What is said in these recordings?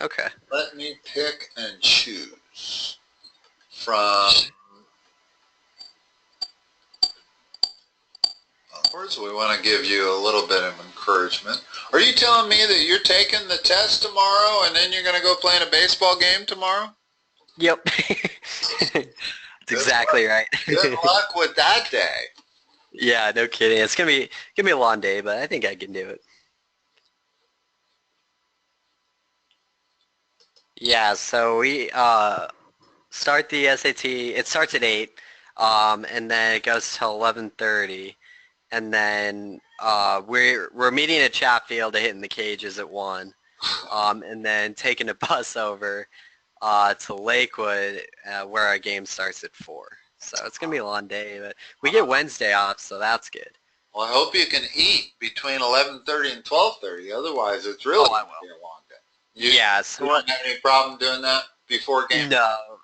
Okay. Let me pick and choose from, of course, we want to give you a little bit of encouragement. Are you telling me that you're taking the test tomorrow and then you're going to go play in a baseball game tomorrow? Yep. That's exactly right. Good luck with that day. Yeah, no kidding. It's gonna be a long day, but I think I can do it. Yeah, so we start the SAT. It starts at 8, and then it goes till 11:30, and then we're meeting at Chatfield to hit in the cages at 1, and then taking a bus over to Lakewood where our game starts at 4. So it's gonna be a long day, but we get Wednesday off, so that's good. Well, I hope you can eat between 11:30 and 12:30. Otherwise, it's really going to be a long day. Yeah. You don't have any problem doing that before game? No,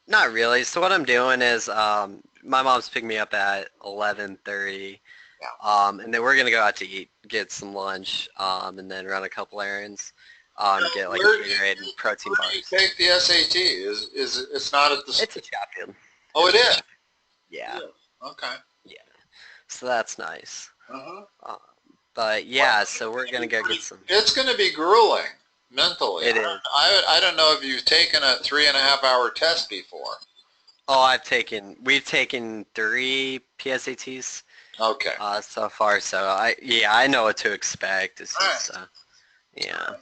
not really. So what I'm doing is my mom's picking me up at 11:30, and then we're gonna go out to eat, get some lunch, and then run a couple errands, get like a Gatorade and protein bars. Where do you take the SAT? Is it's not at the? It's a Chatfield. Oh, it is. Yeah. Okay. Yeah. So that's nice. Uh-huh. But yeah, so we're gonna go get some. It's going to be grueling mentally. It is. I don't know if you've taken a 3.5-hour test before. Oh, we've taken 3 PSATs. Okay. So far, so I know what to expect. It's just, yeah.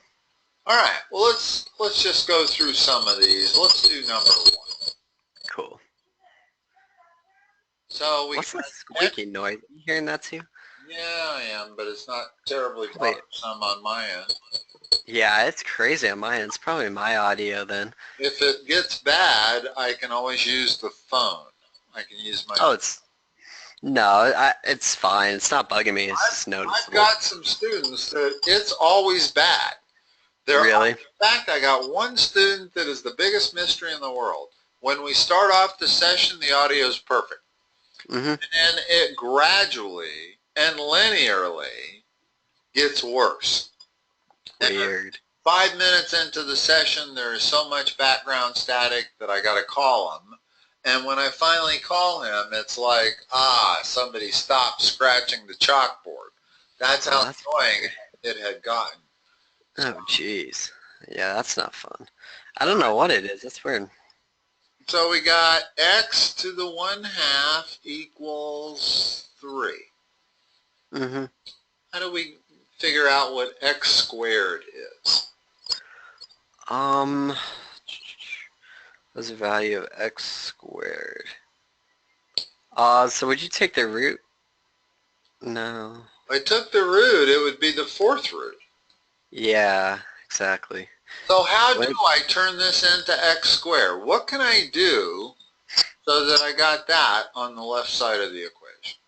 All right. Well, let's just go through some of these. Let's do number 1. Cool. So what's that squeaking noise? Are you hearing that too? Yeah, I am, but it's not terribly bothersome on my end. Yeah, it's crazy on my end. It's probably my audio then. If it gets bad, I can always use the phone. I can use my... Oh, it's fine. It's not bugging me. It's just noticeable. I've got some students that it's always bad. Really? In fact, I got one student that is the biggest mystery in the world. When we start off the session, the audio is perfect. Mm-hmm. And it gradually and linearly gets worse. Weird. And 5 minutes into the session, there is so much background static that I got to call him. And when I finally call him, it's like, somebody stopped scratching the chalkboard. That's how annoying it had gotten. Oh, jeez. Yeah, that's not fun. I don't know what it is. That's weird. So we got x to the 1/2 equals 3. Mm-hmm. How do we figure out what x squared is? What's the value of x squared? So would you take the root? No. If I took the root, it would be the 4th root. Yeah, exactly. So how do I turn this into x squared? What can I do so that I got that on the left side of the equation?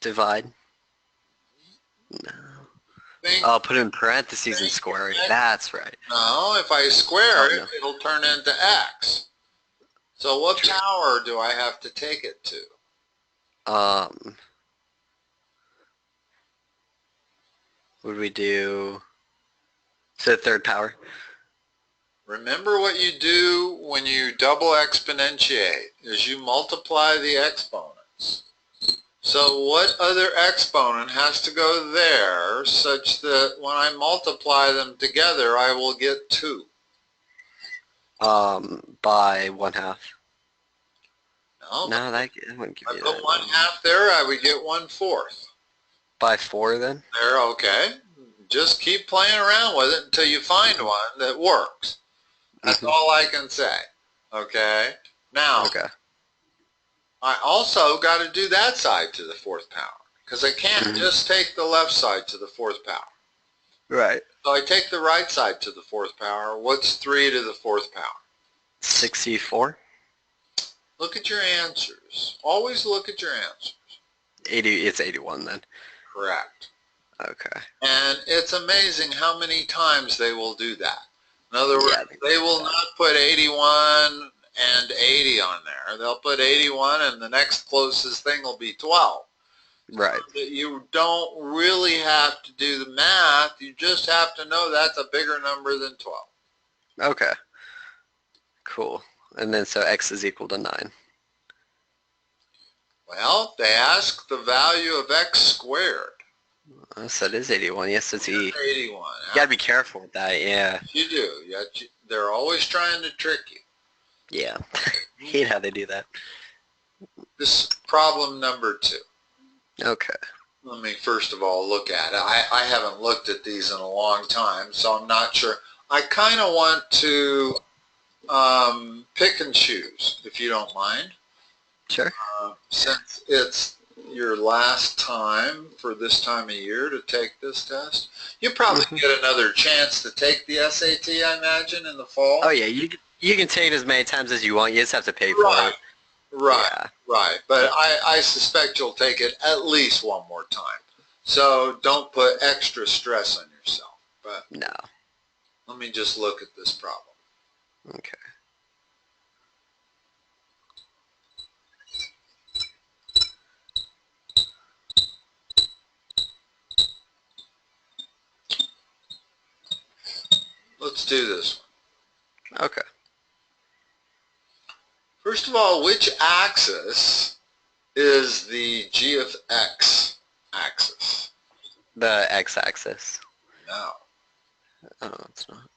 Divide? No. I'll put it in parentheses and square it. That's right. No, if I square it, it'll turn into x. So what power do I have to take it to? Would we do the 3rd power? Remember what you do when you double exponentiate is you multiply the exponents. So what other exponent has to go there such that when I multiply them together, I will get 2? By 1/2. No, that wouldn't give you that. I put 1/2 there, I would get 1/4. By 4 then? There, okay. Just keep playing around with it until you find one that works. That's all I can say. Okay? Now, I also got to do that side to the 4th power because I can't just take the left side to the 4th power. Right. So I take the right side to the 4th power. What's 3 to the 4th power? 64. Look at your answers. Always look at your answers. 80. It's 81 then. Correct. Okay. And it's amazing how many times they will do that. In other words, they will not put 81 and 80 on there. They'll put 81 and the next closest thing will be 12. Right. So that you don't really have to do the math. You just have to know that's a bigger number than 12. Okay. Cool. And then so x is equal to 9. Well, they ask the value of x squared. So it is 81. Yes, it's E. 81. You gotta be careful with that, yeah. You do. They're always trying to trick you. Yeah. Hate how they do that. This is problem number 2. Okay. Let me first of all look at it. I haven't looked at these in a long time, so I'm not sure. I kind of want to pick and choose, if you don't mind. Sure. Since it's your last time for this time of year to take this test, you probably get another chance to take the SAT, I imagine, in the fall. Oh yeah, you can take it as many times as you want. You just have to pay for it. Right, Yeah. right. But I suspect you'll take it at least one more time. So don't put extra stress on yourself. But no. Let me just look at this problem. Okay. Let's do this one. Okay. First of all, which axis is the g of x axis? The x-axis. No. Oh, it's not.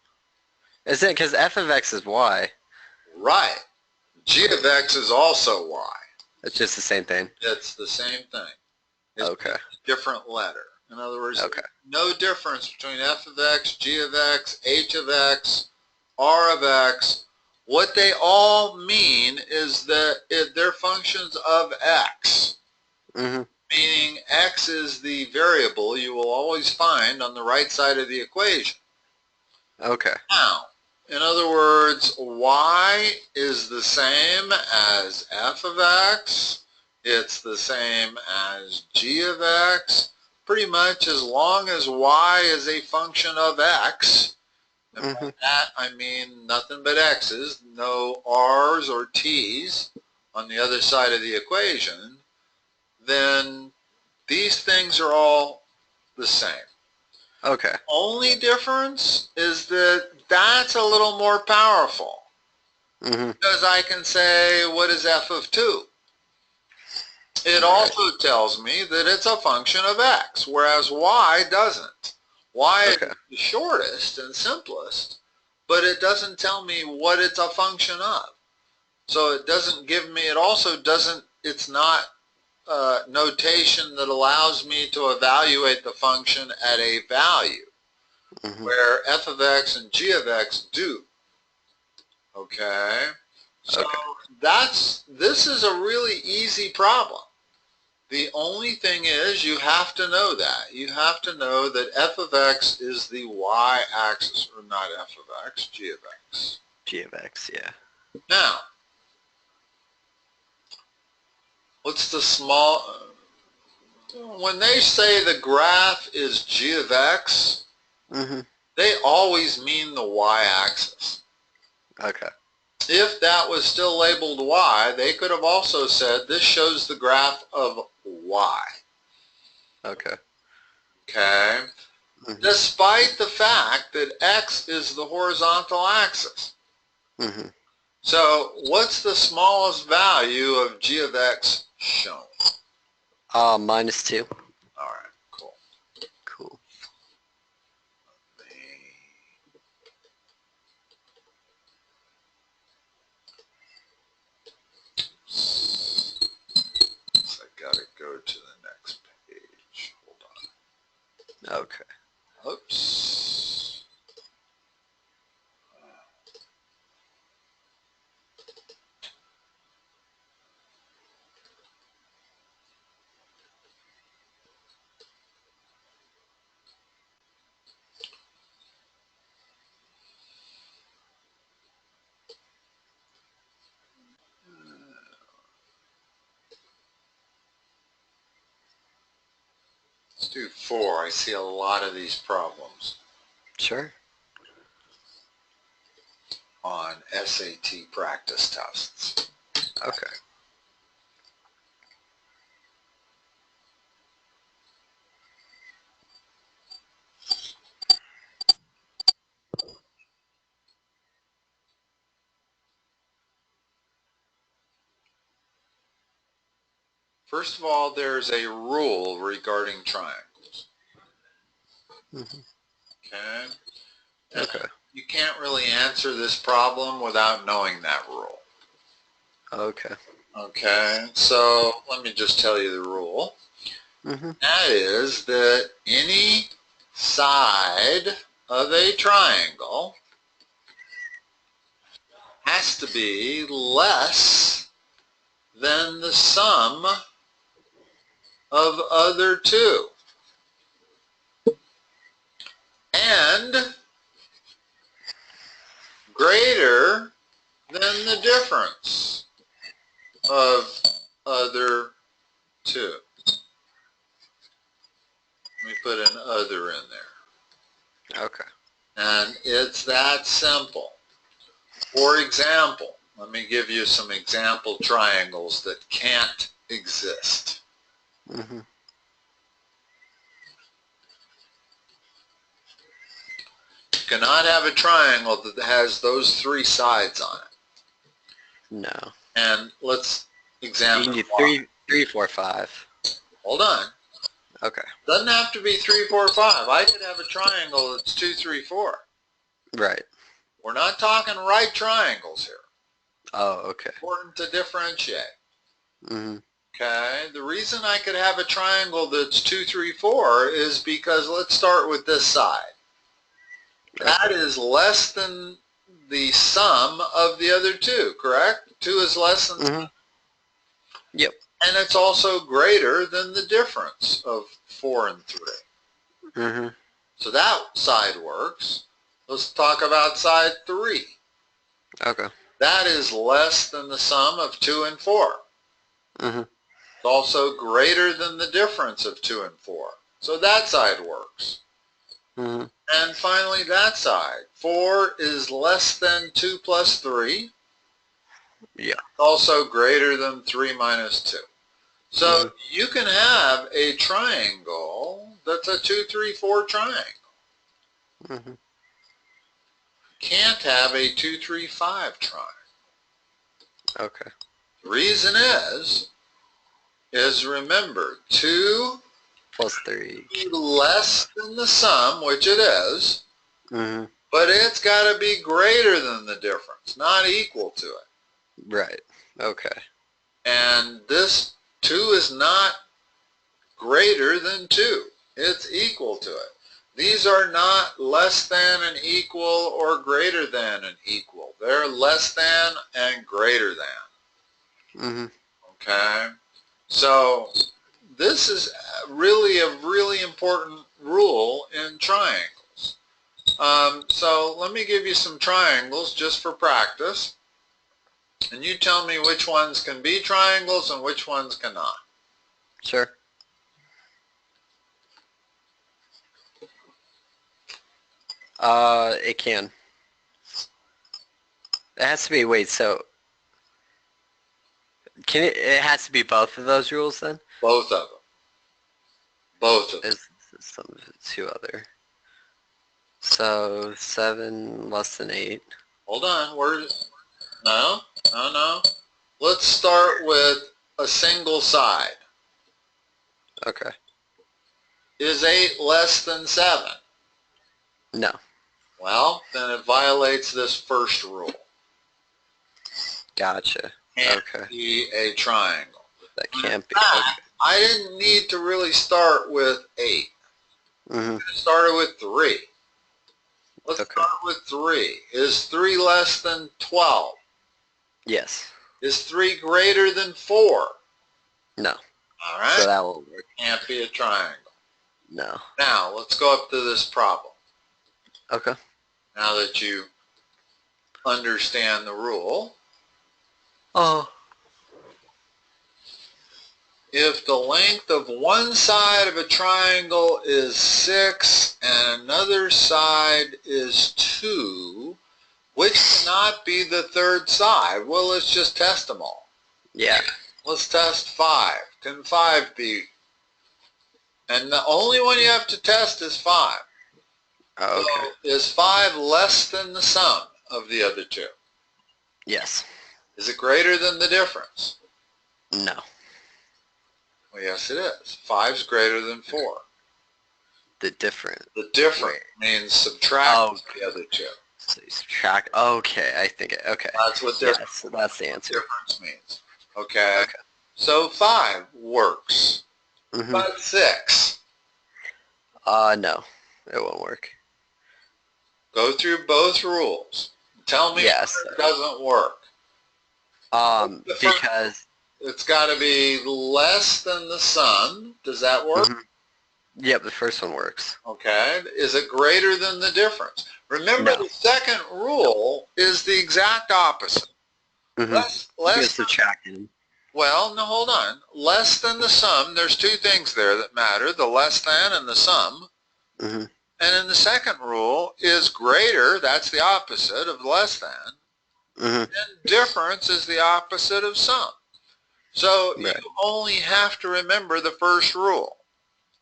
Is it because f of x is y? Right. G of x is also y. It's just the same thing. It's the same thing. It's Okay. a different letter. In other words, okay. No difference between f of x, g of x, h of x, r of x. What they all mean is that they're functions of x. Meaning x is the variable you will always find on the right side of the equation. Okay. Now, in other words, y is the same as f of x. It's the same as g of x. Pretty much as long as y is a function of x, and by that I mean nothing but x's, no r's or t's on the other side of the equation, then these things are all the same. Okay. Only difference is that that's a little more powerful. Because I can say, what is f of 2? It also tells me that it's a function of x, whereas y doesn't. Y is the shortest and simplest, but it doesn't tell me what it's a function of. So it doesn't give me, it also doesn't, it's not notation that allows me to evaluate the function at a value, where f of x and g of x do. Okay? So this is a really easy problem. The only thing is you have to know that. You have to know that f of x is the y-axis, or not f of x, g of x. G of x, yeah. Now, what's the small... when they say the graph is g of x, they always mean the y-axis. Okay. If that was still labeled y, they could have also said this shows the graph of y. Okay. Okay? Despite the fact that x is the horizontal axis. So what's the smallest value of g of x shown? -2. All right, cool. Cool. So I gotta go to the next page. Hold on. Okay. Oops. Let's do 4. I see a lot of these problems. Sure. On SAT practice tests. Okay. First of all, there's a rule regarding triangles. Okay? Okay. You can't really answer this problem without knowing that rule. Okay. Okay, so let me just tell you the rule. That is that any side of a triangle has to be less than the sum of other two, and greater than the difference of other two. Let me put an other in there. Okay. And it's that simple. For example, let me give you some example triangles that can't exist. You cannot have a triangle that has those three sides on it. No. And let's examine you can do 3, 4, 5. Hold on. Okay. Doesn't have to be 3, 4, 5. I could have a triangle that's 2, 3, 4. Right. We're not talking right triangles here. Oh, okay. Important to differentiate. Okay. The reason I could have a triangle that's 2, 3, 4 is because let's start with this side. That is less than the sum of the other two, correct? 2 is less than Yep. And it's also greater than the difference of 4 and 3. So that side works. Let's talk about side 3. Okay. That is less than the sum of 2 and 4. It's also greater than the difference of 2 and 4. So that side works. And finally that side. 4 is less than 2 plus 3. Yeah. Also greater than 3 minus 2. So you can have a triangle that's a 2, 3, 4 triangle. Can't have a 2, 3, 5 triangle. Okay. The reason is remember, 2 plus 3 less than the sum, which it is, but it's got to be greater than the difference, not equal to it. Right. Okay. And this 2 is not greater than 2. It's equal to it. These are not less than and equal or greater than and equal. They're less than and greater than. Okay? So this is really a really important rule in triangles. So let me give you some triangles just for practice. And you tell me which ones can be triangles and which ones cannot. Sure. It can. It has to be, wait, so it has to be both of those rules then? Both of them. Both of them. There's some two other. So 7 less than 8. Hold on. No. Let's start with a single side. Okay. Is 8 less than 7? No. Well, then it violates this first rule. Gotcha. Can't okay. be a triangle. That can't be. Fact, Okay. I didn't need to really start with 8. I started with 3. Let's start with 3. Is 3 less than 12? Yes. Is 3 greater than 4? No. All right. So that won't work. Can't be a triangle. No. Now, let's go up to this problem. Okay. Now that you understand the rule. Oh. If the length of one side of a triangle is 6 and another side is 2, which cannot be the third side? Well, let's just test them all. Yeah. Let's test 5. Can 5 be? And the only one you have to test is 5. Oh, okay. So is 5 less than the sum of the other two? Yes. Is it greater than the difference? No. Well, yes, it is. 5's greater than 4. The difference. The difference means subtract the other two. So you subtract. Okay, I think it. Okay. That's what difference. Yes, so that's the answer. Difference means. Okay. So 5 works. But 6. No, it won't work. Go through both rules. Tell me yes, it doesn't work. Because it's got to be less than the sum. Does that work? Yep, the first one works. Okay. Is it greater than the difference? Remember, the second rule is the exact opposite. Less subtracting. Well, no, hold on. Less than the sum, there's two things there that matter, the less than and the sum. And then the second rule is greater, that's the opposite of less than. And difference is the opposite of sum. So you only have to remember the first rule.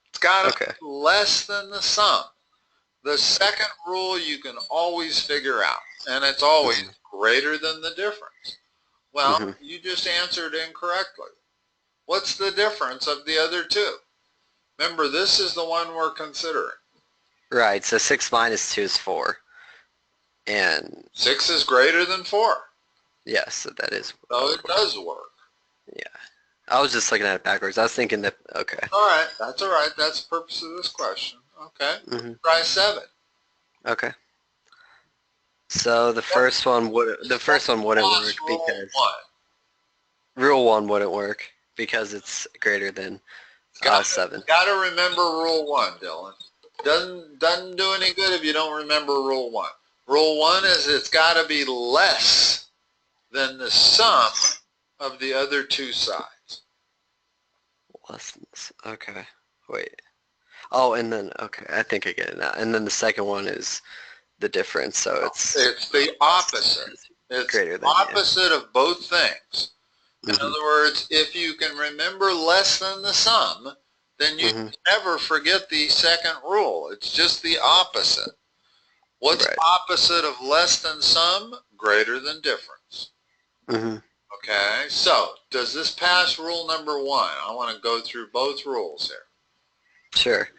It's got to be less than the sum. The second rule you can always figure out, and it's always greater than the difference. Well, you just answered incorrectly. What's the difference of the other two? Remember, this is the one we're considering. Right, so 6 minus 2 is 4. And 6 is greater than 4. Yes, so that is. So it does work. Yeah. I was just looking at it backwards. I was thinking that, okay. All right, that's all right. That's the purpose of this question. Okay. Try 7. Okay. So the first one wouldn't work because rule 1 wouldn't work because it's greater than 7. Got to remember rule 1, Dylan. Doesn't do any good if you don't remember rule 1. Rule 1 is it's got to be less than the sum of the other two sides. Less than this. Okay. Wait. Oh, and then I think I get it now. And then the second one is the difference, so it's the opposite. It's greater than opposite of both things. In other words, if you can remember less than the sum, then you never forget the second rule. It's just the opposite. What's opposite of less than sum? Greater than difference. Okay, so does this pass rule number 1? I want to go through both rules here. Sure.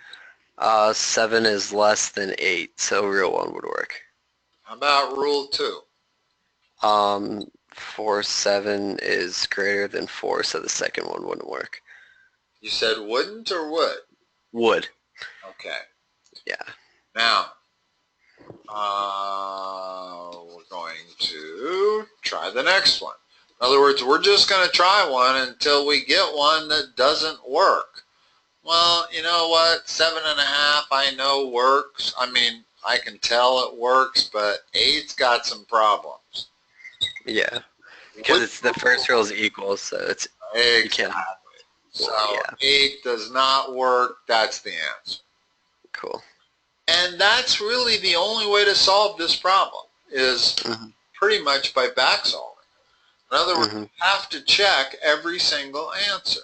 7 is less than 8, so rule 1 would work. How about rule 2? 7 is greater than 4, so the second one wouldn't work. You said wouldn't or would? Would. Okay. Yeah. Now, we're going to try the next one. In other words, we're just going to try one until we get one that doesn't work. Well, you know what? 7.5 I know works. I mean, I can tell it works, but 8's got some problems. Yeah. Because it's the first rule is equal, so it's you can't have it. So 8 does not work. That's the answer. Cool. And that's really the only way to solve this problem is pretty much by back solving. In other words, you have to check every single answer.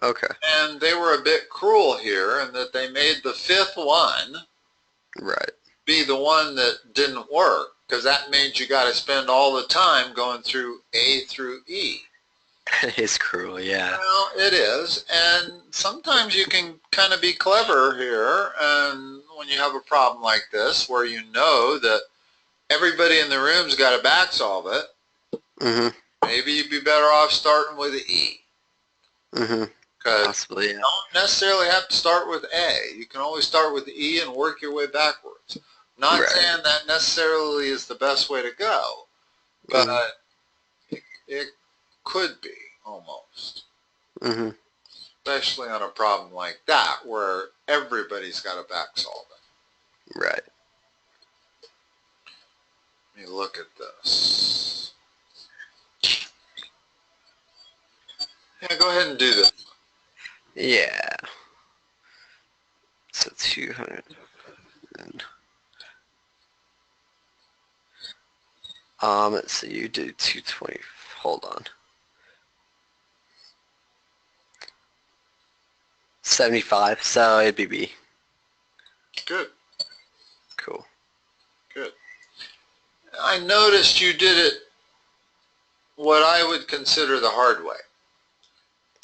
Okay. And they were a bit cruel here in that they made the 5th one be the one that didn't work, because that means you got to spend all the time going through A through E. It is cruel, yeah. Well, it is, and sometimes you can kind of be clever here, and when you have a problem like this where you know that everybody in the room's got to back solve it, maybe you'd be better off starting with E. Because you don't necessarily have to start with A. You can always start with E and work your way backwards. Not saying that necessarily is the best way to go, but it could be almost. Especially on a problem like that where everybody's got to back solve it. Right. Let me look at this. Yeah, go ahead and do this. Yeah. So 200. So you do 220. Hold on. 75. So it'd be B. Good. Cool. Good. I noticed you did it what I would consider the hard way.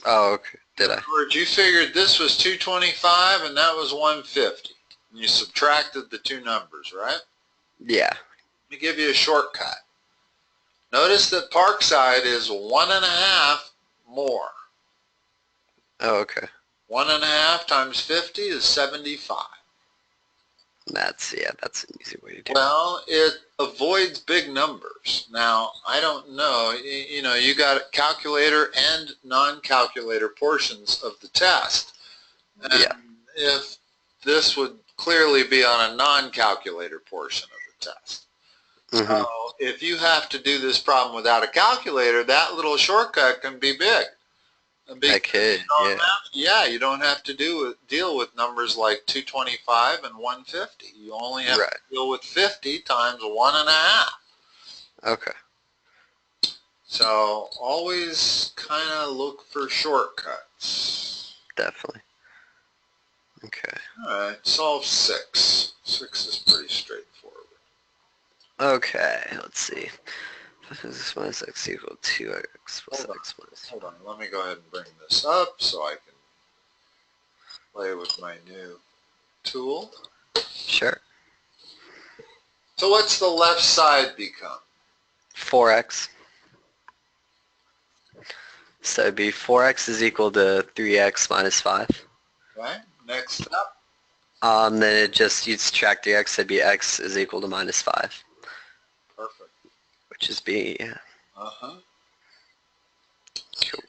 Oh, okay. Did I? In other words, you figured this was 225 and that was 150. And you subtracted the two numbers, right? Yeah. Let me give you a shortcut. Notice that Parkside is 1.5 more. Oh, okay. 1.5 times 50 is 75. That's an easy way to do it. Well, it avoids big numbers. Now, I don't know, you know, you got calculator and non-calculator portions of the test. And Yeah. if this would clearly be on a non-calculator portion of the test. Mm-hmm. So if you have to do this problem without a calculator, that little shortcut can be big. I could, yeah. You don't have to deal with numbers like 225 and 150. You only have to deal with 50 times 1.5. Okay. So always kind of look for shortcuts. Definitely. Okay. All right, solve 6. 6 is pretty straightforward. Okay, let's see. This minus x equal 2x plus x minus 5. Hold on, let me go ahead and bring this up so I can play with my new tool. Sure. So what's the left side become? 4x. So it'd be 4x is equal to 3x minus 5. Okay, next up. Then you'd subtract 3x, it'd be x is equal to minus 5. Perfect. Which is b, yeah. Uh-huh. Cool.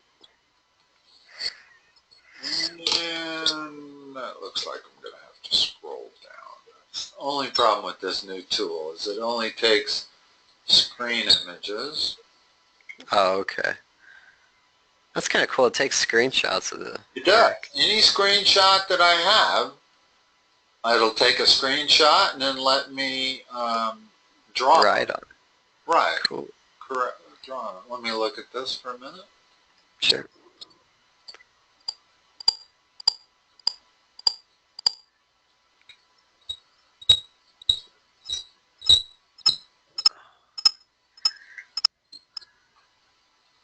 And that looks like I'm going to have to scroll down. That's the only problem with this new tool is it only takes screen images. Oh, okay. That's kind of cool. It takes screenshots of the It does. work. Any screenshot that I have, it'll take a screenshot and then let me draw. Right on. Right. Cool. Correct. Draw. Let me look at this for a minute. Sure.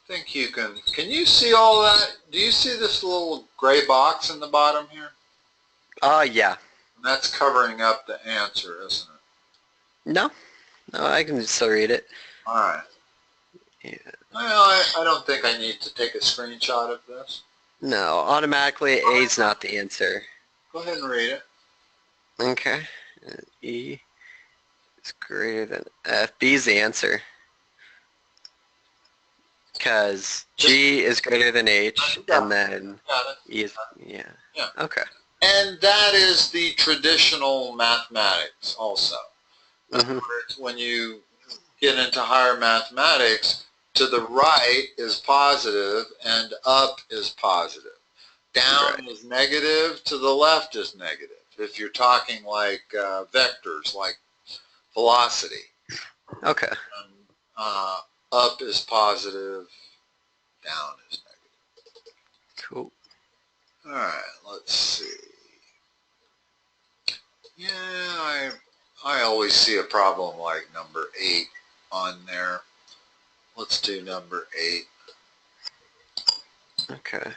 Think you can you see all that? Do you see this little gray box in the bottom here? Yeah. And that's covering up the answer, isn't it? No, I can still read it. All right. Yeah. Well, I don't think I need to take a screenshot of this. No, automatically A is not the answer. Go ahead and read it. Okay. E is greater than F. B is the answer. Because G is greater than H, and then E is, yeah. Okay. And that is the traditional mathematics also. In other Mm-hmm. words, when you get into higher mathematics, to the right is positive and up is positive. Down is negative, to the left is negative. If you're talking like vectors, like velocity. Okay. Up is positive, down is negative. Cool. All right, let's see. Yeah, I always see a problem like number 8 on there. Let's do number 8. Okay.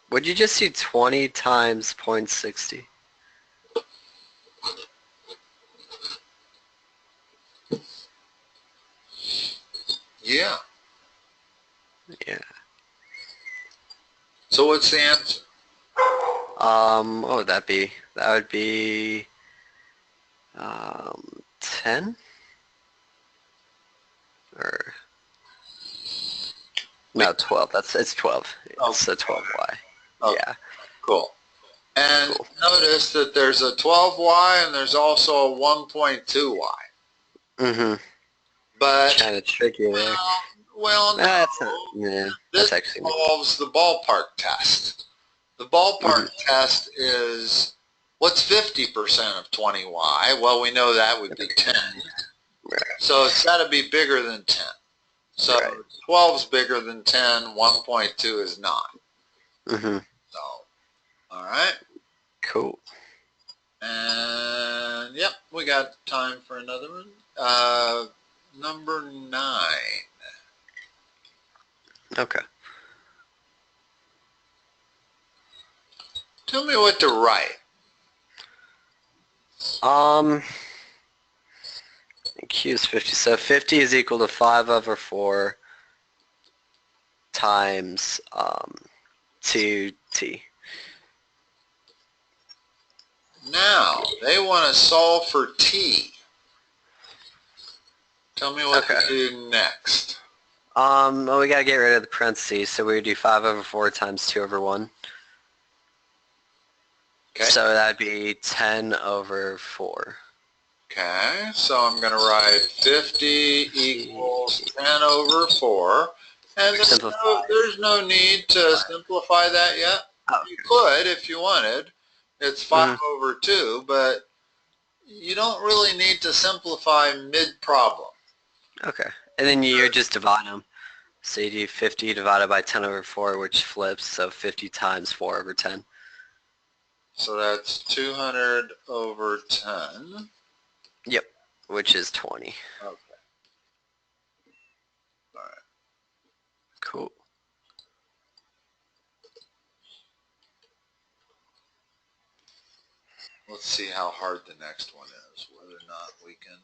Would you just do 20 times 0.60? Yeah. Yeah. So what's the answer? What would that be? That would be 10? Or no, 12. It's 12. It's a 12y. Okay. Yeah. Cool. And notice that there's a 12y and there's also a 1.2y. Mm-hmm. But kind of tricky there. Well, no. That's not, yeah, This that's actually involves the ballpark test. The ballpark test is, what's 50% of 20y? Well, we know that would be 10. Right. So it's got to be bigger than 10. So 12 is bigger than 10, 1.2 is not. Mm-hmm. So, all right. Cool. And, yep, we got time for another one. Number 9. Okay. Tell me what to write. Q is 50. So 50 is equal to 5 over 4 times 2t. Now, they want to solve for t. Tell me what to do next. Well, we got to get rid of the parentheses, so we do 5 over 4 times 2 over 1. Okay. So that'd be 10 over 4. Okay, so I'm going to write 50 equals 10 over 4. And there's no need to simplify that yet. Oh, you could if you wanted. It's 5 over 2, but you don't really need to simplify mid-problem. Okay, and then you're just dividing them. So you do 50 divided by 10 over 4, which flips, so 50 times 4 over 10. So that's 200 over 10. Yep, which is 20. Okay. All right. Cool. Let's see how hard the next one is, whether or not we can.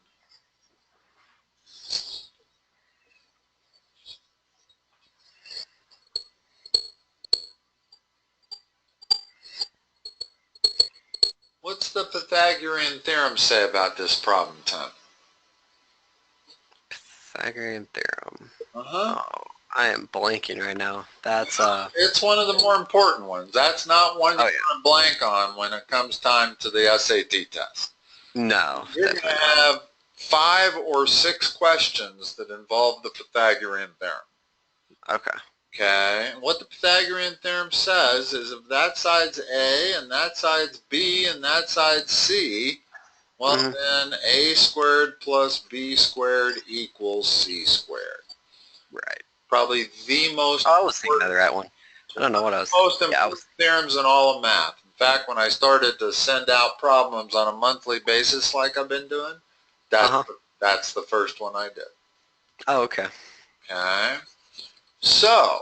What's the Pythagorean theorem say about this problem, Tom? Pythagorean theorem. Oh, I am blanking right now. That's It's one of the more important ones. That's not one you're going to blank on when it comes time to the SAT test. No. You're going to have 5 or 6 questions that involve the Pythagorean theorem. Okay. Okay, and what the Pythagorean theorem says is if that side's A and that side's B and that side's C, well then A squared plus B squared equals C squared. Right. Probably the most I was thinking of the right one. I don't know what I was most important theorems in all of math. In fact, when I started to send out problems on a monthly basis like I've been doing, that's the first one I did. Oh, okay. Okay. So,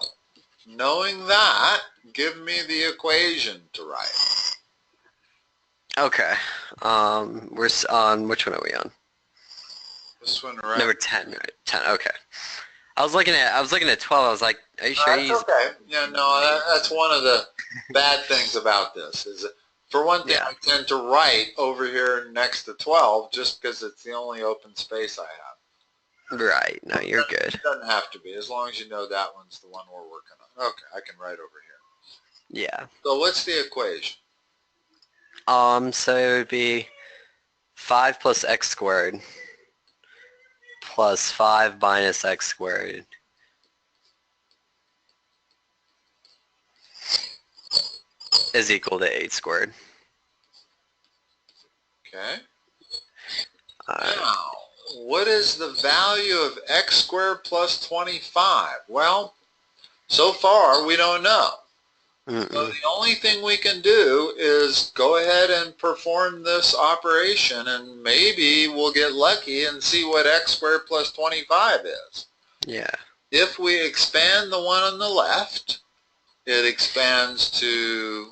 knowing that, give me the equation to write. Okay. We're on, which one are we on? This one, right? Number 10, right? 10, okay. I was looking at 12, I was like, are you sure That's okay. Yeah, no, that's one of the bad things about this, is that for one thing, I tend to write over here next to 12 just because it's the only open space I have. Right. No, you're good. It doesn't have to be, as long as you know that one's the one we're working on. Okay, I can write over here. Yeah. So what's the equation? So it would be 5 plus x squared plus 5 minus x squared is equal to 8 squared. Okay. Now, what is the value of x squared plus 25? Well, so far we don't know. So the only thing we can do is go ahead and perform this operation, and maybe we'll get lucky and see what x squared plus 25 is. Yeah. If we expand the one on the left, it expands to,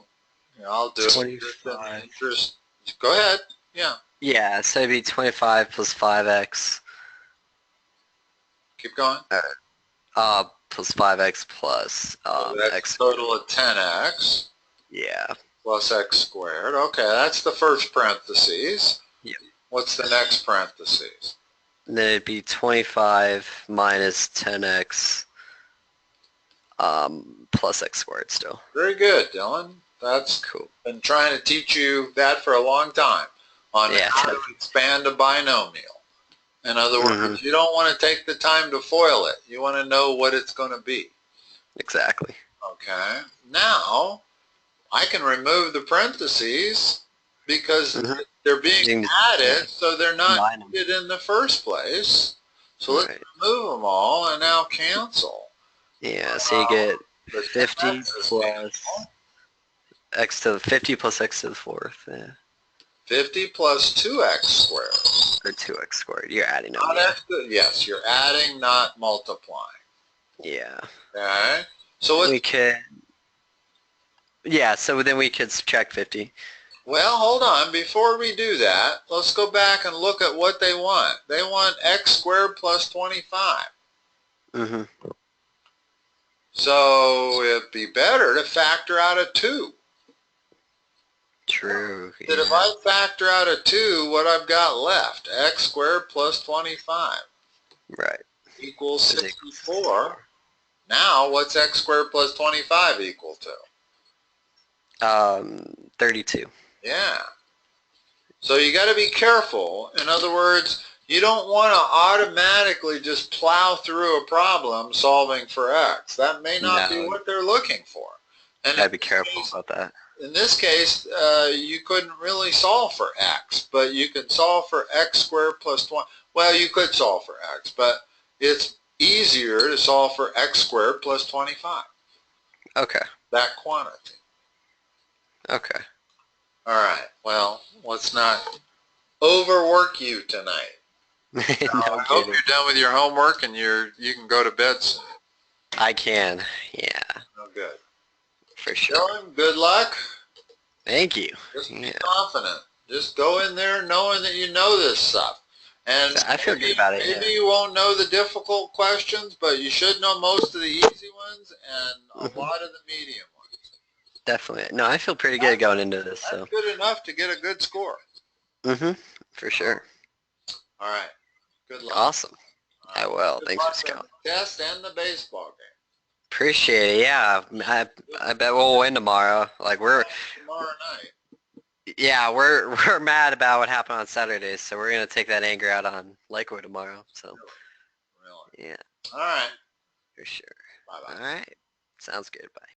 I'll do 25. it. Go ahead. Yeah. Yeah, so it'd be 25 plus 5x. Keep going. Plus 5x plus so that's x. Total of 10x. Yeah. Plus x squared. Okay, that's the first parentheses. Yep. What's the next parentheses? And then it'd be 25 minus 10x plus x squared still. Very good, Dylan. That's cool. Been trying to teach you that for a long time on how to expand a binomial. In other words, you don't want to take the time to FOIL it. You want to know what it's going to be. Exactly. Okay. Now, I can remove the parentheses because they're being added, so they're not needed in the first place. So let's remove them all and now cancel. Yeah, so you get 50 plus x to the 50 plus x to the fourth. Yeah. 50 plus 2x squared. Or 2x squared. You're adding them. Yes, you're adding, not multiplying. Yeah. Okay. So what? We can. Yeah, so then we could subtract 50. Well, hold on. Before we do that, let's go back and look at what they want. They want x squared plus 25. Mm-hmm. So it'd be better to factor out a 2. True. That if I factor out a 2, what I've got left, x squared plus 25. Right. Equals 64. Now, what's x squared plus 25 equal to? 32. Yeah. So you got to be careful. In other words, you don't want to automatically just plow through a problem solving for x. That may not be what they're looking for. And got to be careful about that. In this case, you couldn't really solve for x, but you can solve for x squared plus 20. Well, you could solve for x, but it's easier to solve for x squared plus 25. Okay. That quantity. Okay. All right. Well, let's not overwork you tonight. No, I hope you're done with your homework and you can go to bed soon. I can. Yeah. Oh, good. For sure. Dylan, good luck. Thank you. Just be confident. Just go in there knowing that you know this stuff. And I feel good about it. Maybe you won't know the difficult questions, but you should know most of the easy ones and a lot of the medium ones. Definitely. No, I feel pretty good going into this. That's good enough to get a good score. For sure. All right. Good luck. Awesome. Right. I will. Thanks for scouting. The test and the baseball game. Appreciate it. Yeah, I bet we'll win tomorrow. Like tomorrow night. Yeah, we're mad about what happened on Saturday, so we're gonna take that anger out on Lakewood tomorrow. So. Really? Yeah. All right. For sure. Bye-bye. All right. Sounds good. Bye.